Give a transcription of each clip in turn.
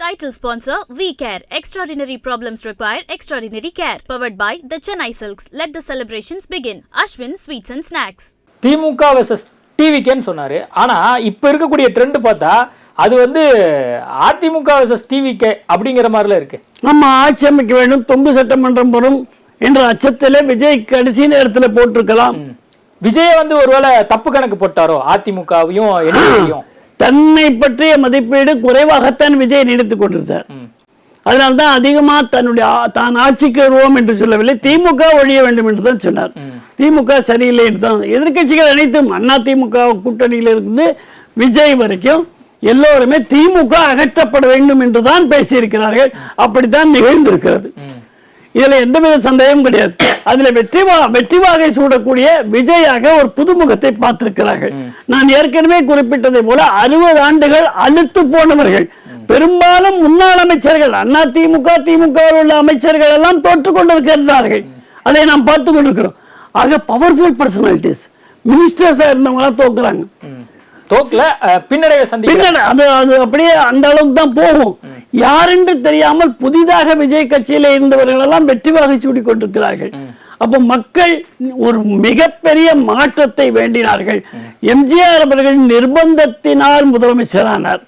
Title sponsor VCare. Extraordinary problems require extraordinary care. Powered by the Chennai Silks. Let the celebrations begin. Ashwin Sweets and Snacks. DMK versus டிவிகேன்னு சொன்னாரு. ஆனா இப்ப இருக்கக்கூடிய trend பார்த்தா அது AIADMK versus TVK அப்படிங்கிற மாதிரில இருக்கு. நம்ம ஆட்சி அமைக்க வேண்டும், தொங்கு சட்டமன்றம் வரும் என்ற அச்சத்திலே விஜய் கடைசி நேரத்தில் போட்டிருக்கலாம். விஜய் ஒருவேளை தப்பு கணக்கு போட்டாரோ அதிமுகவையும் என்டிஏயும். தன்னை பற்றிய மதிப்பீடு குறைவாகத்தான் விஜய் நினைத்துக் கொண்டிருந்தார். அதனால்தான் அதிகமா தான் ஆட்சிக்கு வருவோம் என்று சொல்லவில்லை, திமுக ஒழிய வேண்டும் என்று தான் சொன்னார். திமுக சரியில்லை என்று தான் எதிர்கட்சிகள் அனைத்தும் அண்ணா திமுக கூட்டணியில் இருந்து விஜய் வரைக்கும் எல்லோருமே திமுக அகற்றப்பட வேண்டும் என்று தான் பேசியிருக்கிறார்கள். அப்படித்தான் நிகழ்ந்திருக்கிறது. இதுல எந்தவித சந்தேகமும் கிடையாது. அதுல வெற்றி வாகை சூடக்கூடிய விஜயாக ஒரு புதுமுகத்தை பார்த்திருக்கிறார்கள். நான் ஏற்கனவே குறிப்பிட்டதை போல 60 ஆண்டுகள் அழுத்து போனவர்கள், பெரும்பாலும் முன்னாள் அமைச்சர்கள், அண்ணா திமுக உள்ள அமைச்சர்கள் எல்லாம் தோற்றுக் கொண்டிருக்கிறார்கள். அதை நாம் பார்த்து கொண்டிருக்கிறோம். ஆக பவர்ஃபுல் பர்சனாலிட்டிஸ் மினிஸ்டர்ஸா இருந்தவங்க தோக்குறாங்க. அது அப்படியே அந்த அளவுக்கு தான் போகும். யாரென்று தெரியாமல் புதிதாக விஜய் கட்சியில இருந்தவர்கள் எல்லாம் வெற்றி வாகை சூடிக் கொண்டிருக்கிறார்கள். அப்ப மக்கள் ஒரு மிகப்பெரிய மாற்றத்தை வேண்டினார்கள். எம்ஜிஆர் அவர்கள் நிர்பந்தத்தினால் முதலமைச்சரானார்.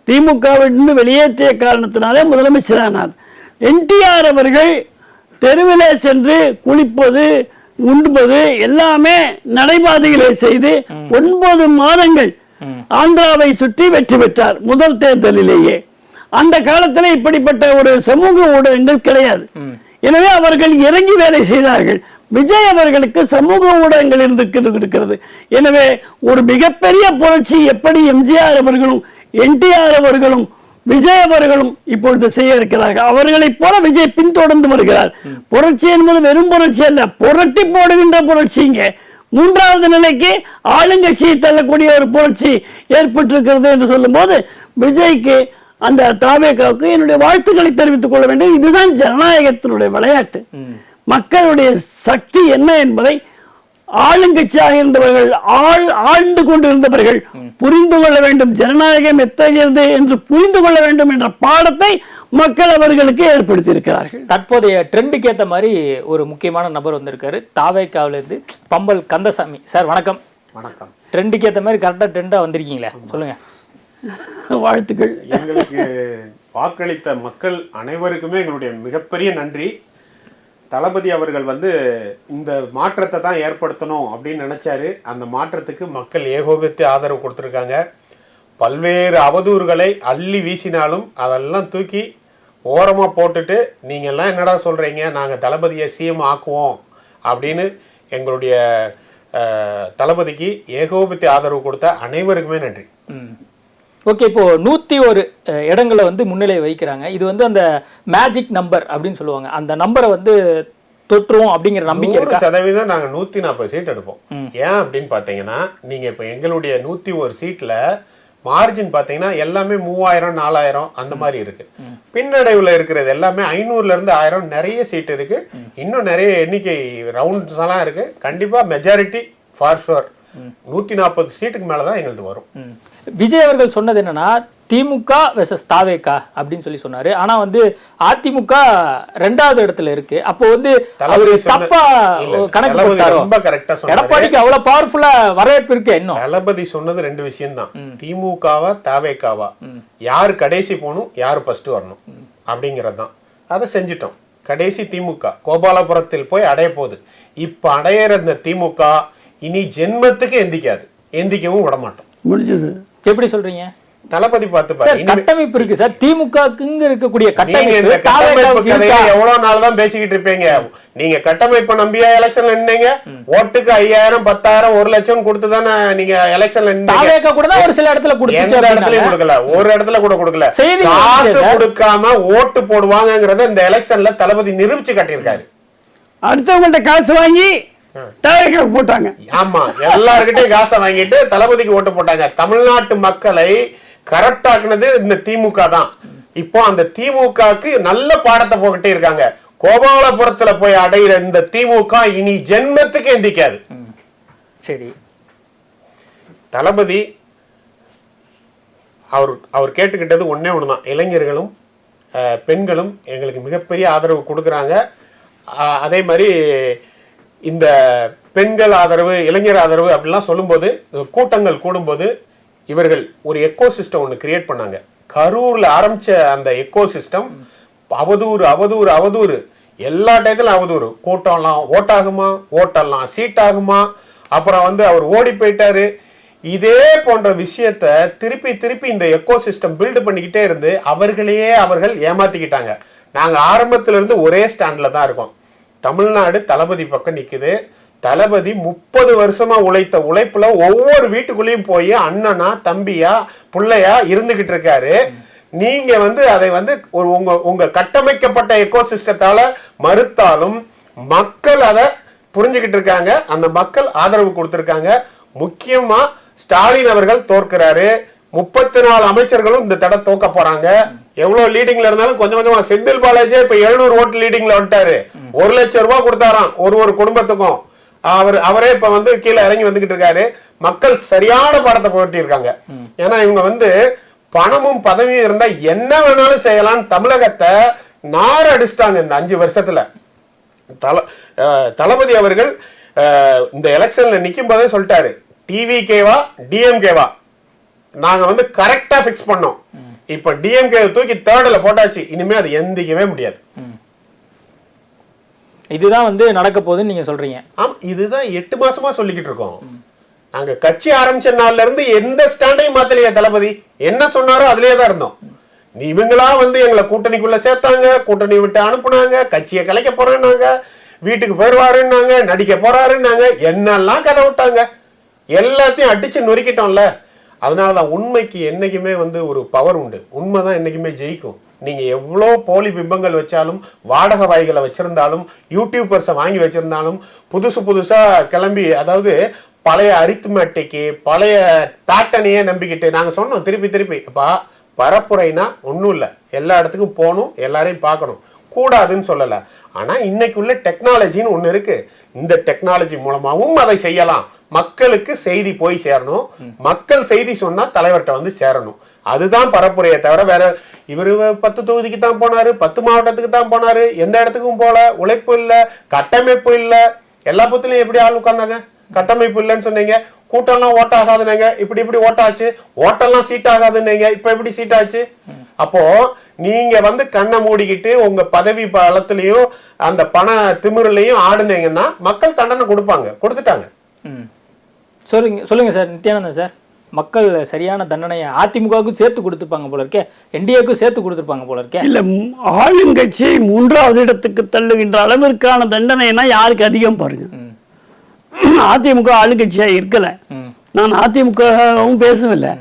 திமுகவிலிருந்து வெளியேற்றிய காரணத்தினாலே முதலமைச்சரானார். என்டிஆர் அவர்கள் தெருவிலே சென்று குளிப்பது உண்பது எல்லாமே நடைபாதைகளை செய்து 9 மாதங்கள் ஆந்திராவை சுற்றி வெற்றி பெற்றார் முதல் தேர்தலிலேயே. அந்த காலத்தில் இப்படிப்பட்ட ஒரு சமூக ஊடகங்கள் கிடையாது. எனவே அவர்கள் இறங்கி வேலை செய்தார்கள். விஜய் அவர்களுக்கு சமூக ஊடகங்கள் இருக்கிறது. எனவே ஒரு மிகப்பெரிய புரட்சி எப்படி எம்ஜிஆர் அவர்களும் என்டிஆர் அவர்களும் விஜய் அவர்களும் இப்பொழுது செய்ய இருக்கிறார்கள். அவர்களை போல விஜய் பின்தொடர்ந்து வருகிறார். புரட்சி என்பது வெறும் புரட்சி அல்ல, புரட்டி போடுகின்ற புரட்சிங்க. 3வது நிலைக்கு ஆளுங்கட்சியை தள்ளக்கூடிய ஒரு புரட்சி ஏற்பட்டிருக்கிறது என்று சொல்லும் போது விஜய்க்கு அந்த தாவேகாவுக்கு என்னுடைய வாழ்த்துக்களை தெரிவித்துக் கொள்ள வேண்டும். இதுதான் ஜனநாயகத்தினுடைய விளையாட்டு. மக்களுடைய சக்தி என்ன என்பதை ஆளுங்கட்சியாக இருந்தவர்கள் ஆழ்ந்து கொண்டிருந்தவர்கள் புரிந்து கொள்ள வேண்டும். ஜனநாயகம் எத்தகையது என்று புரிந்து கொள்ள வேண்டும் என்ற பாடத்தை மக்கள் அவர்களுக்கு ஏற்படுத்தி இருக்கிறார்கள். தற்போதைய ட்ரெண்டுக்கு ஏற்ற மாதிரி ஒரு முக்கியமான நபர் வந்திருக்காரு. தாவேகாவிலிருந்து பம்பல் கந்தசாமி சார், வணக்கம். வணக்கம். ட்ரெண்டுக்கு ஏற்ற மாதிரி கரெக்டாக ட்ரெண்டாக வந்திருக்கீங்களே, சொல்லுங்க. வாழ்த்துக்கள். எங்களுக்கு வாக்களித்த மக்கள் அனைவருக்குமே எங்களுடைய மிகப்பெரிய நன்றி. தளபதி அவர்கள் இந்த மாற்றத்தை தான் ஏற்படுத்தணும் அப்படின்னு நினைச்சாரு. அந்த மாற்றத்துக்கு மக்கள் ஏகோபித்து ஆதரவு கொடுத்துருக்காங்க. பல்வேறு அவதூறுகளை அள்ளி வீசினாலும் அதெல்லாம் தூக்கி ஓரமாக போட்டுட்டு நீங்கள்லாம் என்னடா சொல்கிறீங்க, நாங்கள் தளபதியை சிஎம் ஆக்குவோம் அப்படின்னு எங்களுடைய தளபதிக்கு ஏகோபித்து ஆதரவு கொடுத்த அனைவருக்குமே நன்றி. ஓகே, இப்போ 101 இடங்களை முன்னிலை வைக்கிறாங்க. இது அந்த மேஜிக் நம்பர் அப்படின்னு சொல்லுவாங்க. அந்த நம்பரை தொற்றுவோம் அப்படிங்கிற நம்பிக்கை இருக்கா? 100% நாங்க 140 சீட் எடுப்போம். ஏன் அப்படின்னு பாத்தீங்கன்னா, நீங்க இப்ப எங்களுடைய 101 சீட்ல மார்ஜின் பாத்தீங்கன்னா எல்லாமே 3000 4000 அந்த மாதிரி இருக்கு. பின்னடைவுல இருக்கிறது எல்லாமே 500ல இருந்து 1000 நிறைய சீட் இருக்கு. இன்னும் நிறைய எண்ணிக்கை ரவுண்ட்ஸ் எல்லாம் இருக்கு. கண்டிப்பா மெஜாரிட்டி ஃபார் ஷுர் 140 சீட்டுக்கு மேலதான் எங்களுக்கு வரும். விஜய் அவர்கள் சொன்னது என்னன்னா, திமுக வெர்சஸ் தாவேகா அப்படின்னு சொன்னாரு. ஆனா அதிமுக 2வது இடத்துல இருக்கு. அப்போ அவரு தப்பா கணக்கு போட்டாரோ? எடப்பாடிக்கு அவ்வளவு பவர்ஃபுல்லா வரவேற்பு இருக்கு. இன்னும் தளபதி சொன்னது 2 விஷயம் தான், திமுகவா தாவேகாவா, யாரு கடைசி போகணும் யாரு ஃபர்ஸ்ட் வரணும் அப்படிங்கிறது தான். அதை செஞ்சிட்டோம். கடைசி திமுக கோபாலபுரத்தில் போய் அடைய போகுது. இப்ப அடையிற இந்த திமுக இனி ஜென்மத்துக்கு எந்திக்கவும் விட மாட்டோம். முடிஞ்சது. எப்படி சொல்றீங்க? தளபதி பார்த்து கட்டமைப்பு இருக்கு சார். திமுக இருக்கக்கூடிய கட்டமைப்பு எவ்வளவு நாள் தான் பேசிக்கிட்டு இருப்பீங்க? நீங்க கட்டமைப்பை நம்பியா எலெக்ஷன்ல நின்னீங்க? ஓட்டுக்கு 5000 10,000 1 லட்சம் கொடுத்துதானே நீங்க எலெக்ஷன்ல நின்னீங்க. ஒரு சில இடத்துல கொடுக்கல, ஒரு இடத்துல கூட கொடுக்கல. காசு கொடுக்காம ஓட்டு போடுவாங்கிறத இந்த எலெக்ஷன்ல தளபதி நிரூபிச்சு காட்டியிருக்காரு. அடுத்தவங்கள்ட்ட காசு வாங்கி போட்டாங்க. ஆமா, எல்லார்கிட்டையும் காசை வாங்கிட்டு தளபதிக்கு ஓட்டு போட்டாங்க. தமிழ்நாட்டு மக்களை கரெக்ட் ஆக்குனது இந்த திமுக தான். இப்போ அந்த திமுகக்கு நல்ல பாடத்தை போக்கிட்டே இருக்காங்க. கோபாலபுரத்துல போய் அடையிற இந்த திமுக இனி ஜென்மத்துக்கு எந்திக்காது. சரி, தளபதி அவர் கேட்டுக்கிட்டது ஒண்ணே ஒண்ணுதான், இளைஞர்களும் பெண்களும் எங்களுக்கு மிகப்பெரிய ஆதரவு கொடுக்குறாங்க. அதே மாதிரி இந்த பெண்கள் ஆதரவு, இளைஞர் ஆதரவு அப்படிலாம் சொல்லும்போது, கூட்டங்கள் கூடும்போது இவர்கள் ஒரு எக்கோ சிஸ்டம் ஒன்று கிரியேட் பண்ணாங்க. கரூர்ல ஆரம்பிச்ச அந்த எக்கோ சிஸ்டம் அவதூறு அவதூறு அவதூறு, எல்லா டயத்திலும் அவதூறு. கூட்டம்லாம் ஓட்டாகுமா, ஓட்டெல்லாம் சீட் ஆகுமா, அப்புறம் வந்து அவர் ஓடி போயிட்டாரு, இதே போன்ற விஷயத்த திருப்பி திருப்பி இந்த எக்கோ சிஸ்டம் பில்டு பண்ணிக்கிட்டே இருந்து அவர்கள் ஏமாத்திக்கிட்டாங்க. நாங்க ஆரம்பத்துல இருந்து ஒரே ஸ்டாண்ட்ல தான் இருக்கோம். தமிழ்நாடு தளபதி பக்கம் நிக்குது. தளபதி 30 வருஷமா உழைத்த உழைப்புல ஒவ்வொரு வீட்டுக்குள்ளேயும் போய் அண்ணனா தம்பியா பிள்ளையா இருந்துகிட்டு இருக்காரு. நீங்க வந்து அதை வந்து உங்க கட்டமைக்கப்பட்ட எக்கோ சிஸ்டத்தால மறுத்தாலும் மக்கள் அதை புரிஞ்சுக்கிட்டு இருக்காங்க. அந்த மக்கள் ஆதரவு கொடுத்திருக்காங்க. முக்கியமா ஸ்டாலின் அவர்கள் தோற்கிறாரு. 34 அமைச்சர்களும் இந்த தடவை தோக்க போறாங்க. எவ்வளவு லீடிங்ல இருந்தாலும் கொஞ்சம் கொஞ்சமா செந்தில் பாலாஜி இப்ப 700 ஓட்டு லீடிங்ல வந்துட்டாரு. 1 லட்சம் ரூபாய் கொடுத்தாராம் ஒரு குடும்பத்துக்கும். அவரே இப்ப வந்து கீழே இறங்கி வந்துகிட்டு இருக்காரு. மக்கள் சரியான படத்தை போட்டி இருக்காங்க. ஏன்னா இவங்க வந்து பணமும் பதவியும் இருந்தா என்ன வேணாலும் செய்யலாம். தமிழகத்தை நார அடிச்சிட்டாங்க இந்த 5 வருஷத்துல. தளபதி அவர்கள் இந்த எலெக்ஷன்ல நிக்கும் போதே சொல்லிட்டாரு, டிவிகேவா டிஎம்கேவா நாங்க வந்து கரெக்டா பிக்ஸ் பண்ணோம். இப்ப டிஎம்கே தூக்கி தேர்ட்ல போட்டாச்சு. இனிமே அது எந்திக்கவே முடியாது. இதுதான் வந்து நடக்க போகுதுன்னு நீங்க சொல்றீங்க. ஆமா, இதுதான் 8 மாசமா சொல்லிக்கிட்டு இருக்கோம். நாங்க கட்சி ஆரம்பிச்ச நாள்ல இருந்து எந்த ஸ்டாண்டையும் மாத்தலையா தளபதி. என்ன சொன்னாரோ அதுலயே தான் இருந்தோம். இவங்களா வந்து எங்களை கூட்டணிக்குள்ள சேர்த்தாங்க, கூட்டணி விட்டு அனுப்புனாங்க, கட்சியை கலைக்க போறேன்னாங்க, வீட்டுக்கு போயிடுவாருன்னாங்க, நடிக்க போறாருன்னாங்க, என்னெல்லாம் கதை விட்டாங்க. எல்லாத்தையும் அடிச்சு நொறுக்கிட்டோம்ல. அதனாலதான் உண்மைக்கு என்னைக்குமே வந்து ஒரு பவர் உண்டு. உண்மைதான் என்னைக்குமே ஜெயிக்கும். நீங்க எவ்வளோ போலி பிம்பங்கள் வச்சாலும், வாடகை வாய்களை வச்சிருந்தாலும், யூடியூபர்ஸை வாங்கி வச்சிருந்தாலும், புதுசா கிளம்பி, அதாவது பழைய அரித்மெட்டிக்கு பழைய பேட்டர்னையே நம்பிக்கிட்டு நாங்க சொன்னோம் திருப்பி அப்பா பரப்புரைனா ஒன்றும் இல்லை, எல்லா இடத்துக்கும் போகணும், எல்லாரையும் பார்க்கணும், கூடாதுன்னு சொல்லலை. ஆனா இன்னைக்குள்ள டெக்னாலஜின்னு ஒண்ணு இருக்கு. இந்த டெக்னாலஜி மூலமாவும் அதை செய்யலாம். மக்களுக்கு செய்தி போய் சேரணும். மக்கள் செய்தி சொன்னா தலைவர்கிட்ட வந்து சேரணும். அதுதான் பரப்புரையை தவிர வேற இவரு 10 தொகுதிக்கு தான் போனாரு, 10 மாவட்டத்துக்கு தான் போனாரு, எந்த இடத்துக்கும் போல. உழைப்பு இல்ல, கட்டமைப்பு இல்ல. எல்லா பத்திலையும் எப்படி ஆள் உட்கார்ந்தாங்க? கட்டமைப்பு இல்லைன்னு சொன்னீங்க. கூட்டம்லாம் ஓட்டாகாதுங்க, இப்படி ஓட்டாச்சு. ஓட்டெல்லாம் சீட் ஆகாதுன்னீங்க, இப்ப எப்படி சீட் ஆச்சு? அப்போ நீங்க வந்து கண்ணை மூடிக்கிட்டு உங்க பதவி பலத்திலையும் அந்த பண திமிரிலையும் ஆடுனீங்கன்னா மக்கள் தண்டனை கொடுத்துட்டாங்க. சொல்லுங்க சார் நித்யானந்தன் சார். மக்கள் சரியான தண்டனையை அதிமுகவுக்கும் சேர்த்து கொடுத்துருப்பாங்க போல இருக்கே, என்டிஏக்கும் சேர்த்து கொடுத்துருப்பாங்க போல இருக்கே. இல்ல, ஆளுங்கட்சியை 3வது இடத்துக்கு தள்ளுகின்ற அளவிற்கான தண்டனைனா யாருக்கு அதிகம் பாருங்க. அதிமுக ஆளுங்கட்சியா இருக்கல. நான் அதிமுகவும் பேசவில்லை.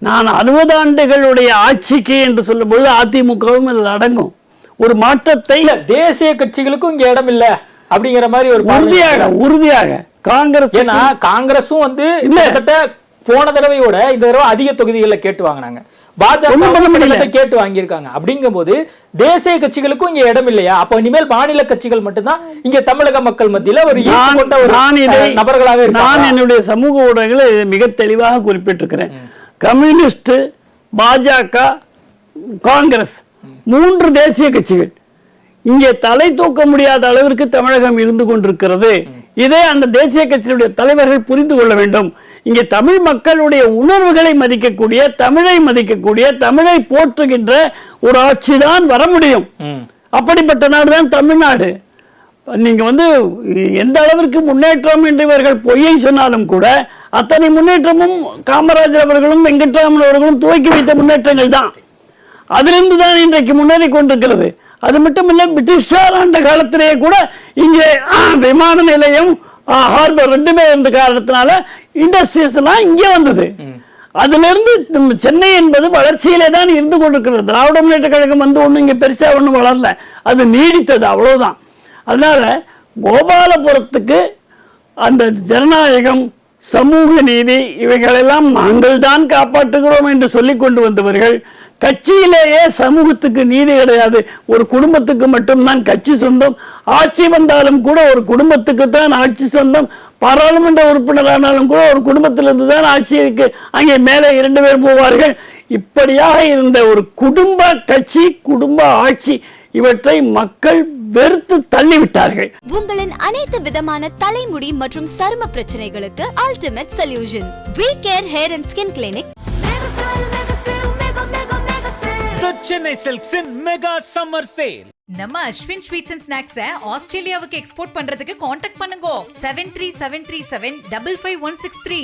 நான் 60 ஆண்டுகளுடைய ஆட்சிக்கு என்று சொல்லும்போது அதிமுகவும் இதில் அடங்கும். ஒரு மாற்றத்தை தேசிய கட்சிகளுக்கும் இங்க இடம் இல்ல அப்படிங்கிற மாதிரி ஒரு உறுதியாக காங்கிரஸ், ஏன்னா காங்கிரஸும் வந்து கிட்டத்தட்ட போன தடவையோட இந்த தடவை அதிக தொகுதிகளில் கேட்டு வாங்கினாங்க. பாஜக கேட்டு வாங்கியிருக்காங்க. அப்படிங்கும் போது தேசிய கட்சிகளுக்கும் இங்க இடம் இல்லையா? அப்ப இனிமேல் மாநில கட்சிகள் மட்டும்தான் இங்க தமிழக மக்கள் மத்தியில ஒரு நபர்களாக. நான் என்னுடைய சமூக ஊடகங்களை மிக தெளிவாக குறிப்பிட்டிருக்கிறேன். கம்யூனிஸ்ட், பாஜக, காங்கிரஸ் 3 தேசிய கட்சிகள் இங்கே தலை தூக்க முடியாத அளவிற்கு தமிழகம் இருந்து கொண்டிருக்கிறது. இதை அந்த தேசிய கட்சியினுடைய தலைவர்கள் புரிந்து கொள்ள வேண்டும். இங்கே தமிழ் மக்களுடைய உணர்வுகளை மதிக்கக்கூடிய, தமிழை மதிக்கக்கூடிய, தமிழை போற்றுகின்ற ஒரு ஆட்சி தான் வர முடியும். அப்படிப்பட்ட நாடுதான் தமிழ்நாடு. நீங்க வந்து எந்த அளவிற்கு முன்னேற்றம் என்று இவர்கள் பொய்யை சொன்னாலும் கூட அத்தனை முன்னேற்றமும் காமராஜர் அவர்களும் வெங்கட்ராமன் அவர்களும் துவக்கி வைத்த முன்னேற்றங்கள் தான். அதிலிருந்து தான் இன்றைக்கு முன்னேறி கொண்டிருக்கிறது. அது மட்டுமில்ல, பிரிட்டிஷார் ஆண்ட காலத்திலேயே கூட இங்கே விமான நிலையம், ஹார்பர் 2மே இருந்த காரணத்தினால இண்டஸ்ட்ரீஸ் எல்லாம் இங்கே வந்தது. அதிலிருந்து சென்னை என்பது வளர்ச்சியிலே தான் இருந்து கொண்டிருக்கிறது. திராவிட முன்னேற்ற கழகம் வந்து ஒன்றும் இங்கே பெருசா ஒன்றும் வளரல, அது நீடித்தது, அவ்வளவுதான். அதனால கோபாலபுரத்துக்கு அந்த ஜனநாயகம், சமூக நீதி இவைகளெல்லாம் நாங்கள் தான் காப்பாற்றுகிறோம் என்று சொல்லிக் கொண்டு வந்தவர்கள் கட்சியிலேயே சமூகத்துக்கு நீதி கிடையாது, ஒரு குடும்பத்துக்கு மட்டும்தான் கட்சி சொந்தம், ஆட்சி வந்தாலும் கூட ஒரு குடும்பத்துக்கு தான் ஆட்சி சொந்தம், பாராளுமன்ற உறுப்பினரானாலும் கூட ஒரு குடும்பத்திலிருந்து தான் ஆட்சி இருக்கு, அங்கே மேலே 2 பேர் போவார்கள், இப்படியாக இருந்த ஒரு குடும்ப கட்சி, குடும்ப ஆட்சி, இவற்றை மக்கள் வெறுத்து தள்ளிவிட்டார்கள். உங்களின் அனைத்து விதமான தலைமுடி மற்றும் சரும பிரச்சனைகளுக்கு ultimate solution We Care Hair and Skin Clinic. The Chennai Silks in Mega Summer Sale. நம்ம அஸ்வின் ஸ்வீட்ஸ் அண்ட் ஸ்நாக்ஸை ஆஸ்திரேலியாவுக்கு எக்ஸ்போர்ட் பண்றதுக்கு கான்டாக்ட் பண்ணுங்க 7373755163.